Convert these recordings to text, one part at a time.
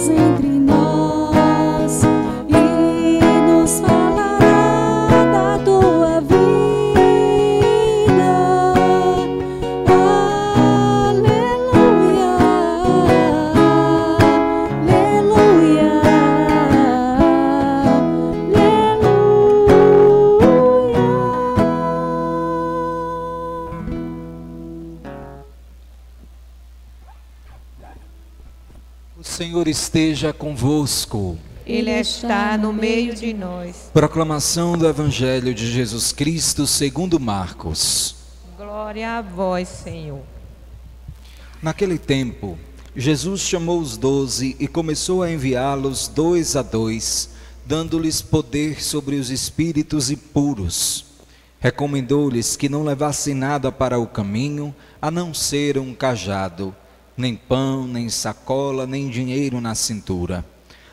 entre nós e nos falará da tua vida. Aleluia, aleluia, O Senhor esteja convosco. Ele está no meio de nós. Proclamação do Evangelho de Jesus Cristo segundo Marcos. Glória a vós, Senhor. Naquele tempo, Jesus chamou os 12 e começou a enviá-los 2 a 2, dando-lhes poder sobre os espíritos impuros. Recomendou-lhes que não levassem nada para o caminho, a não ser um cajado, nem pão, nem sacola, nem dinheiro na cintura.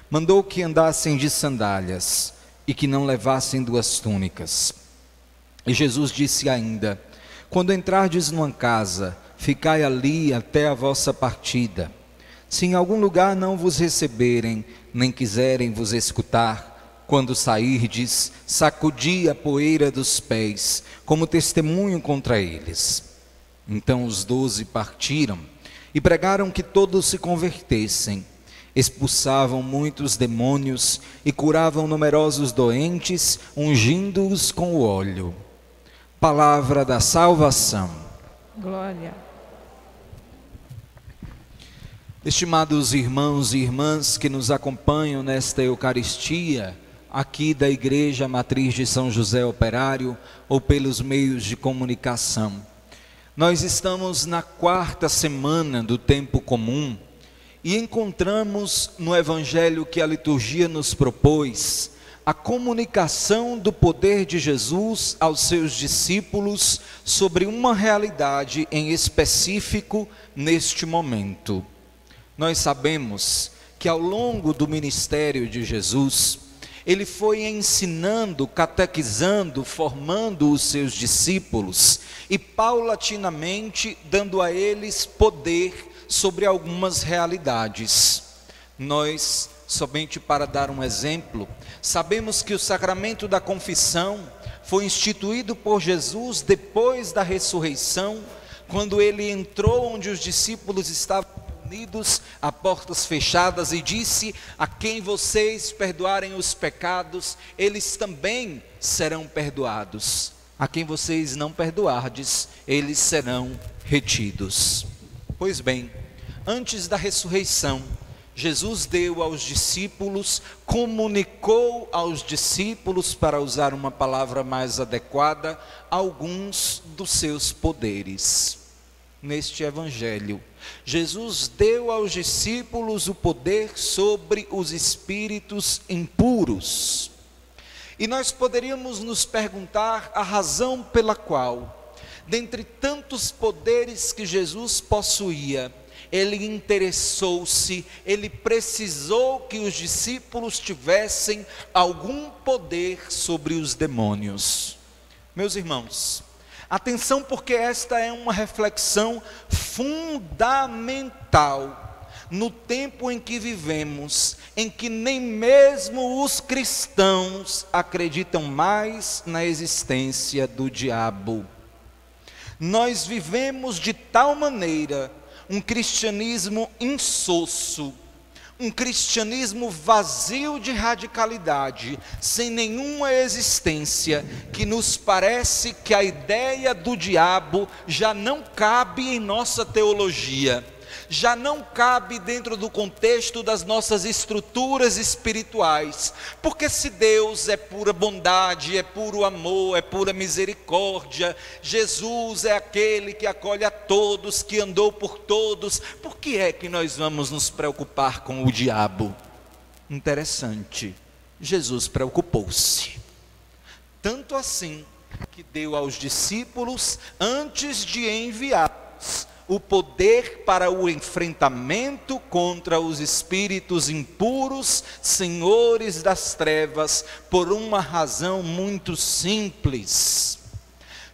Mandou que andassem de sandálias e que não levassem 2 túnicas. E Jesus disse ainda: quando entrardes numa casa, ficai ali até a vossa partida. Se em algum lugar não vos receberem, nem quiserem vos escutar, quando sairdes, sacudi a poeira dos pés, como testemunho contra eles. Então os 12 partiram e pregaram que todos se convertessem. Expulsavam muitos demônios e curavam numerosos doentes, ungindo-os com o óleo. Palavra da salvação. Glória. Estimados irmãos e irmãs que nos acompanham nesta Eucaristia, aqui da Igreja Matriz de São José Operário ou pelos meios de comunicação, nós estamos na 4ª semana do tempo comum e encontramos no Evangelho que a liturgia nos propôs a comunicação do poder de Jesus aos seus discípulos sobre uma realidade em específico neste momento. Nós sabemos que ao longo do ministério de Jesus, ele foi ensinando, catequizando, formando os seus discípulos e paulatinamente dando a eles poder sobre algumas realidades. Nós, somente para dar um exemplo, sabemos que o sacramento da confissão foi instituído por Jesus depois da ressurreição, quando ele entrou onde os discípulos estavam unidos a portas fechadas e disse: a quem vocês perdoarem os pecados, eles também serão perdoados. A quem vocês não perdoardes, eles serão retidos. Pois bem, antes da ressurreição, Jesus deu aos discípulos, comunicou aos discípulos, para usar uma palavra mais adequada, alguns dos seus poderes. Neste Evangelho, Jesus deu aos discípulos o poder sobre os espíritos impuros. E nós poderíamos nos perguntar a razão pela qual, dentre tantos poderes que Jesus possuía, ele interessou-se, ele precisou que os discípulos tivessem algum poder sobre os demônios. Meus irmãos, atenção, porque esta é uma reflexão fundamental no tempo em que vivemos, em que nem mesmo os cristãos acreditam mais na existência do diabo. Nós vivemos de tal maneira um cristianismo insosso, um cristianismo vazio de radicalidade, sem nenhuma existência, que nos parece que a ideia do diabo já não cabe em nossa teologia, já não cabe dentro do contexto das nossas estruturas espirituais, porque se Deus é pura bondade, é puro amor, é pura misericórdia, Jesus é aquele que acolhe a todos, que andou por todos, por que é que nós vamos nos preocupar com o diabo? Interessante, Jesus preocupou-se, tanto assim que deu aos discípulos, antes de enviá-los, o poder para o enfrentamento contra os espíritos impuros, senhores das trevas, por uma razão muito simples.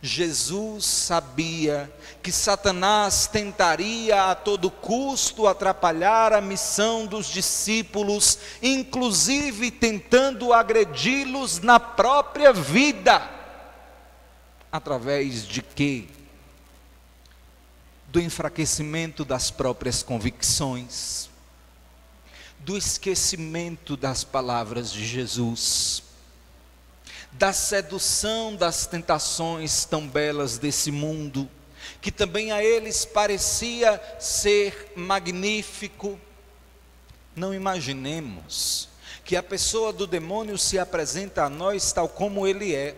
Jesus sabia que Satanás tentaria a todo custo atrapalhar a missão dos discípulos, inclusive tentando agredi-los na própria vida. Através de quê? Do enfraquecimento das próprias convicções, do esquecimento das palavras de Jesus, da sedução das tentações tão belas desse mundo, que também a eles parecia ser magnífico. Não imaginemos que a pessoa do demônio se apresenta a nós tal como ele é,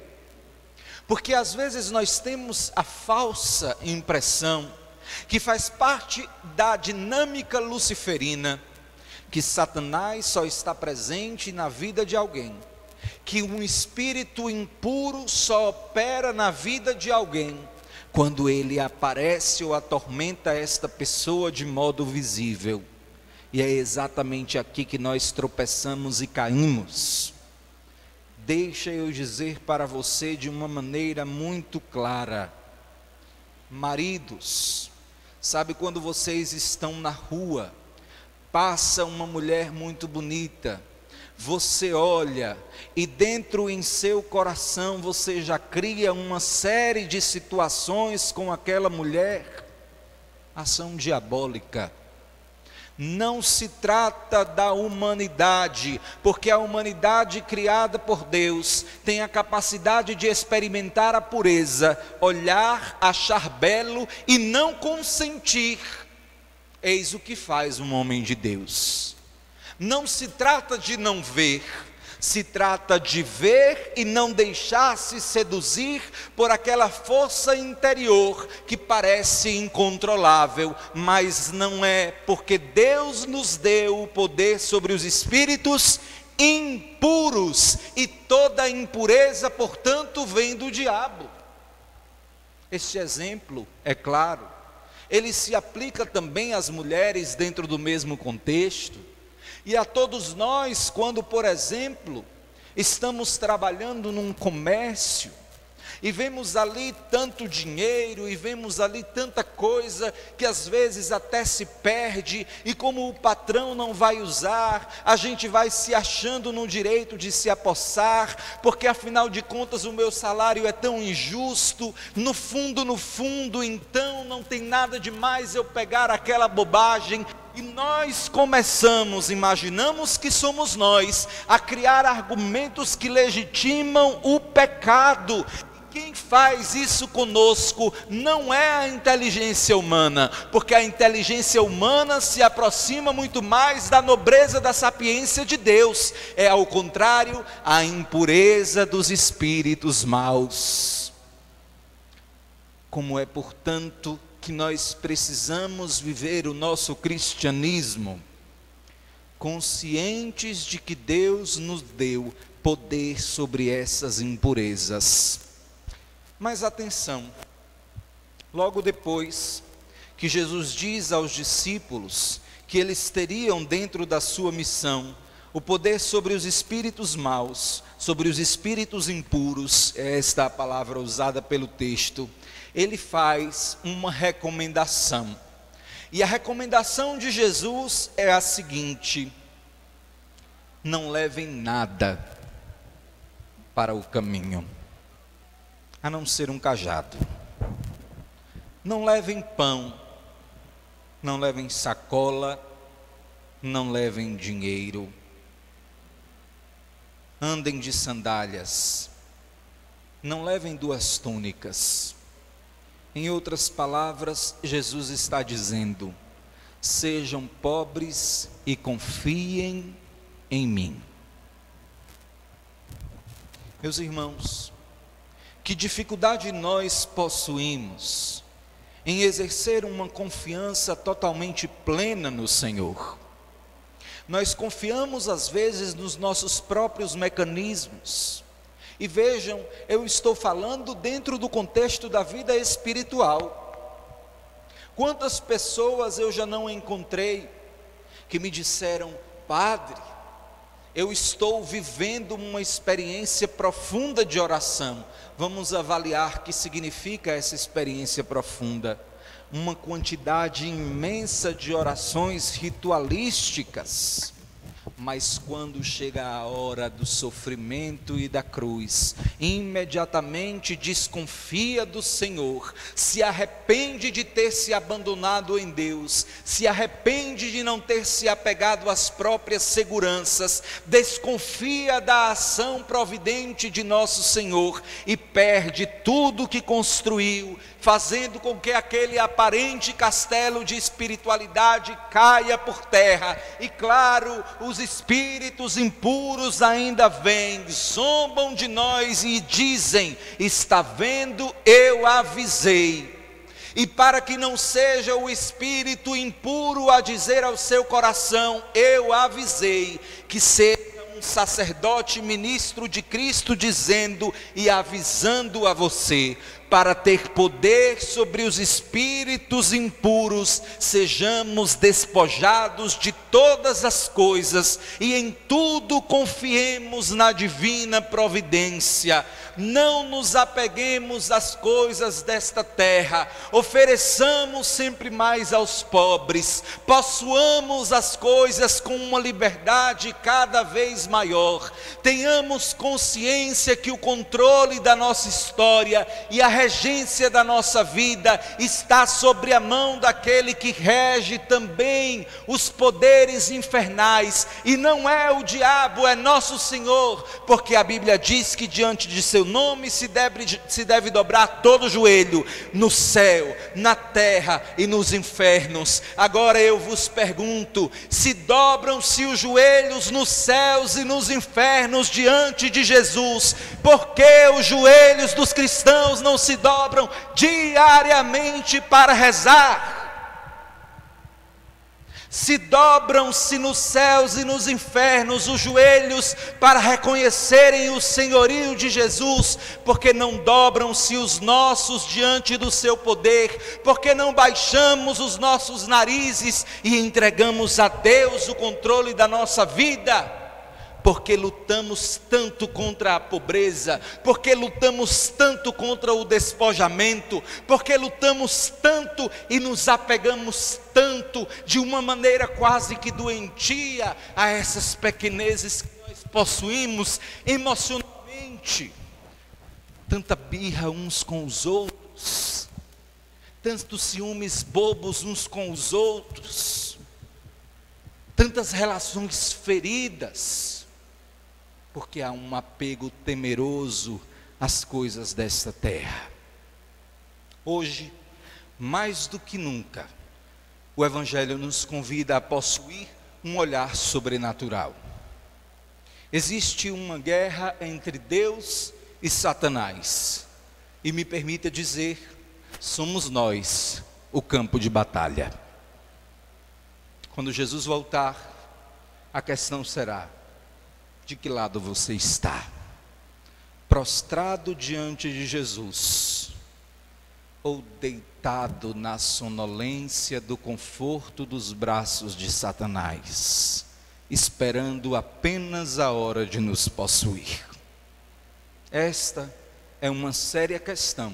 porque às vezes nós temos a falsa impressão, que faz parte da dinâmica luciferina, que Satanás só está presente na vida de alguém, que um espírito impuro só opera na vida de alguém quando ele aparece ou atormenta esta pessoa de modo visível. E é exatamente aqui que nós tropeçamos e caímos. Deixa eu dizer para você de uma maneira muito clara: maridos, sabe quando vocês estão na rua, passa uma mulher muito bonita, você olha e dentro em seu coração você já cria uma série de situações com aquela mulher? Ação diabólica. Não se trata da humanidade, porque a humanidade criada por Deus tem a capacidade de experimentar a pureza, olhar, achar belo e não consentir. Eis o que faz um homem de Deus. Não se trata de não ver, se trata de ver e não deixar-se seduzir por aquela força interior que parece incontrolável, mas não é, porque Deus nos deu o poder sobre os espíritos impuros, e toda impureza, portanto, vem do diabo. Este exemplo, é claro, ele se aplica também às mulheres dentro do mesmo contexto, e a todos nós, quando, por exemplo, estamos trabalhando num comércio, e vemos ali tanto dinheiro, e vemos ali tanta coisa, que às vezes até se perde, e como o patrão não vai usar, a gente vai se achando no direito de se apossar, porque afinal de contas o meu salário é tão injusto, no fundo, então não tem nada demais eu pegar aquela bobagem. E nós começamos, imaginamos que somos nós, a criar argumentos que legitimam o pecado. Quem faz isso conosco não é a inteligência humana, porque a inteligência humana se aproxima muito mais da nobreza da sapiência de Deus. É ao contrário, a impureza dos espíritos maus. Como é, portanto, que nós precisamos viver o nosso cristianismo conscientes de que Deus nos deu poder sobre essas impurezas. Mas atenção, logo depois que Jesus diz aos discípulos que eles teriam dentro da sua missão o poder sobre os espíritos maus, sobre os espíritos impuros, esta é a palavra usada pelo texto, ele faz uma recomendação. E a recomendação de Jesus é a seguinte: não levem nada para o caminho, a não ser um cajado. Não levem pão, não levem sacola, não levem dinheiro. Andem de sandálias, não levem 2 túnicas. Em outras palavras, Jesus está dizendo: sejam pobres e confiem em mim. Meus irmãos, que dificuldade nós possuímos em exercer uma confiança totalmente plena no Senhor. Nós confiamos às vezes nos nossos próprios mecanismos. E vejam, eu estou falando dentro do contexto da vida espiritual. Quantas pessoas eu já não encontrei que me disseram: padre, Eu estou vivendo uma experiência profunda de oração. Vamos avaliar o que significa essa experiência profunda. Uma quantidade imensa de orações ritualísticas. Mas quando chega a hora do sofrimento e da cruz, imediatamente desconfia do Senhor, se arrepende de ter se abandonado em Deus, se arrepende de não ter se apegado às próprias seguranças, desconfia da ação providente de nosso Senhor e perde tudo que construiu, fazendo com que aquele aparente castelo de espiritualidade caia por terra. E claro, os espíritos impuros ainda vêm, zombam de nós e dizem: está vendo, eu avisei. E para que não seja o espírito impuro a dizer ao seu coração: eu avisei, que seja um sacerdote ministro de Cristo dizendo e avisando a você: para ter poder sobre os espíritos impuros, sejamos despojados de todas as coisas e em tudo confiemos na divina providência. Não nos apeguemos às coisas desta terra, ofereçamos sempre mais aos pobres, possuamos as coisas com uma liberdade cada vez maior, tenhamos consciência que o controle da nossa história e a regência da nossa vida está sobre a mão daquele que rege também os poderes infernais, e não é o diabo, é nosso Senhor, porque a Bíblia diz que diante de seu nome se deve dobrar todo o joelho, no céu, na terra e nos infernos. Agora eu vos pergunto: se dobram-se os joelhos nos céus e nos infernos diante de Jesus, por que os joelhos dos cristãos não se dobram diariamente para rezar? Se dobram-se nos céus e nos infernos os joelhos para reconhecerem o senhorio de Jesus, porque não dobram-se os nossos diante do seu poder, porque não baixamos os nossos narizes e entregamos a Deus o controle da nossa vida? Porque lutamos tanto contra a pobreza, porque lutamos tanto contra o despojamento, porque lutamos tanto e nos apegamos tanto, de uma maneira quase que doentia, a essas pequenezes que nós possuímos emocionalmente. Tanta birra uns com os outros, tantos ciúmes bobos uns com os outros, tantas relações feridas, porque há um apego temeroso às coisas desta terra. Hoje, mais do que nunca, o Evangelho nos convida a possuir um olhar sobrenatural. Existe uma guerra entre Deus e Satanás, e me permita dizer, somos nós o campo de batalha. Quando Jesus voltar, a questão será: de que lado você está? Prostrado diante de Jesus, ou deitado na sonolência do conforto dos braços de Satanás, esperando apenas a hora de nos possuir? Esta é uma séria questão,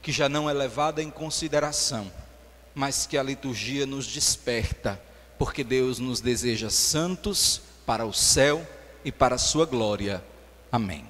que já não é levada em consideração, mas que a liturgia nos desperta, porque Deus nos deseja santos para o céu e para a sua glória. Amém.